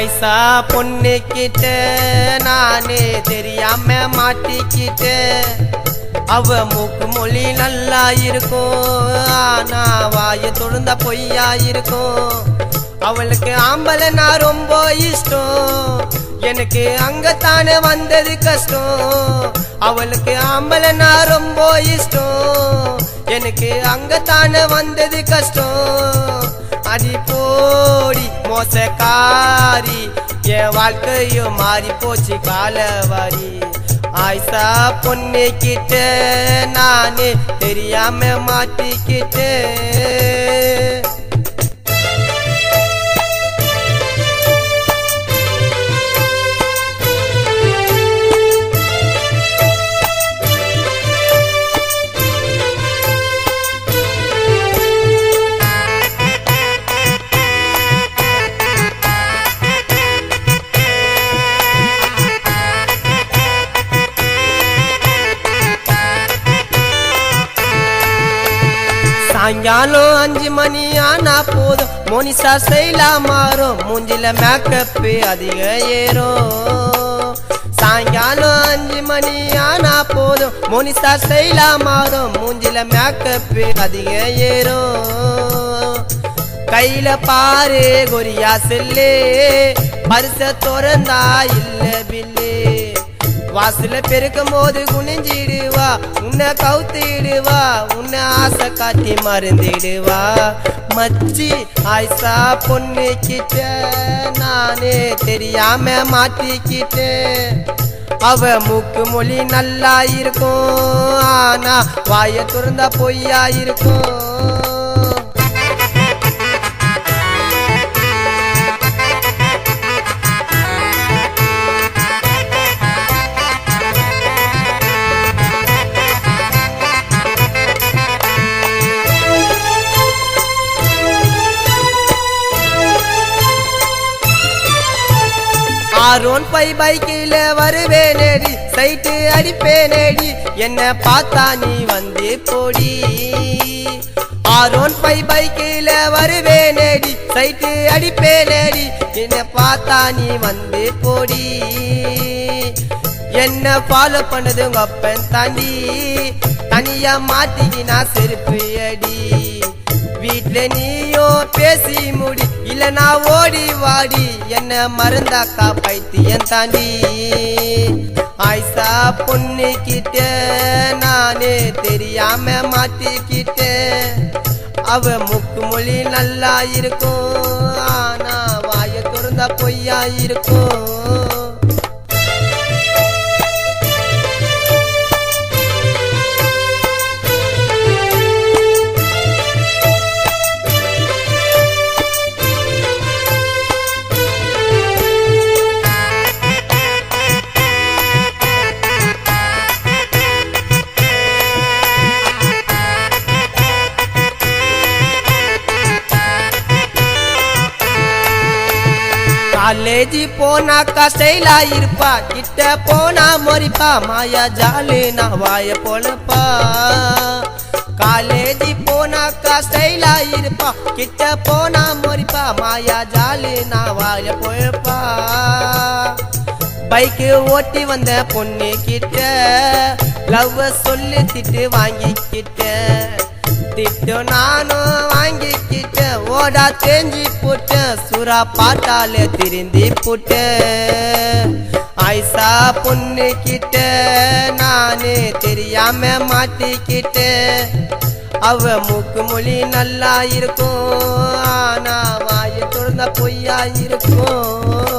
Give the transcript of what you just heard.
ஆயிஷா பொண்ணு கிட்ட நானே தெரியாம மாட்டிக்கிட்டேன். அவ மூக்கு மொழி நல்லா இருக்கும், ஆனா வாய தொழுந்த பொய்யா இருக்கும். அவளுக்கு ஆம்பளைனா ரொம்ப இஷ்டம், எனக்கு அங்கத்தானே வந்தது கஷ்டம். அவளுக்கு ஆம்பளைனா ரொம்ப இஷ்டம், எனக்கு அங்கத்தானே வந்தது கஷ்டம். அடி போடி மோசக்காரி, என் வாழ்க்கையும் மாறி போச்சு காலவாரி. ஆயிஷா பொண்ணு கிட்ட நானே தெரியாம மாட்டிக்கிட்டேன். சாயங்காலம் 5 மணி ஆனா போதும் மோனிஷா செய்யலா மாறும், மூஞ்சில மேக்கப் அதிக ஏறும். சாயங்காலம் 5 மணி ஆனா போதும் மோனிஷா செய்யலா மாறும், மூஞ்சில மேக்கப் அதிக ஏறும். கையில பாரு கொரியா செல்லே, பரிச திறந்தா இல்ல பில்லு. வாசல பெருக்கும் போது குனிஞ்சிடுவா, உன்னை கவுத்திடுவா, உன்னை ஆசை காட்டி மறந்துடுவா. மச்சி ஆயிஷா பொண்ணு கிட்ட நானே தெரியாம மாட்டிக்கிட்டேன். அவ மூக்கு மொழி நல்லா இருக்கும், ஆனா வாய திறந்தா பொய்யா இருக்கும். ஆரோன் 5 பைக்கில வருவேனேடி, சைட்டு அடிப்பேனேடி, என்ன பார்த்தா நீ வந்து போடி. ஆரோன் 5 பைக்கில வருவேனேடி, சைட்டு அடிப்பேனேடி, என்ன பார்த்தா நீ வந்து போடி. என்ன ஃபாலோ பண்ணது உங்க அப்பன் தாண்டி, தனியா மாட்டிக்கினா செருப்பு அடி. வீட்ல நீயோ பேசி முடி, இல்ல நான் ஓடி வாடி, என்ன மறந்தாக்கா பைத்தியம் தாண்டி. ஆயிஷா பொண்ணு கிட்ட நானே தெரியாம மாட்டிக்கிட்டேன். அவ மூக்கு மொழி நல்லா இருக்கும், ஆனா வாய திறந்தா பொய்யா இருக்கும். காலேஜ் போனாக்கா ஸ்டைலா இருப்பா, கிட்ட போனா மொறிப்பா, மாயா ஜாலு நான் வாய பொழப்பா. காலேஜ் போனாக்கா ஸ்டைலா இருப்பா, கிட்ட போனா மொறிப்பா, மாயா ஜாலு நான் வாய பொழப்பா. பைக்கு ஓட்டி வந்த பொண்ணு கிட்ட லவ் சொல்லி திட்டு வாங்கிக்கிட்ட. திட்டு நானும் வாங்கிக்கிட்டேன், ஓடா தேஞ்சி போட்டேன், சுறா பாட்டாலே திருந்தி போட்டேன். ஆயிஷா பொண்ணு கிட்ட நானே தெரியாம மாட்டிக்கிட்டேன். அவ மூக்கு மொழி நல்லா இருக்கும், ஆனா வாய திறந்தா பொய்யா இருக்கும்.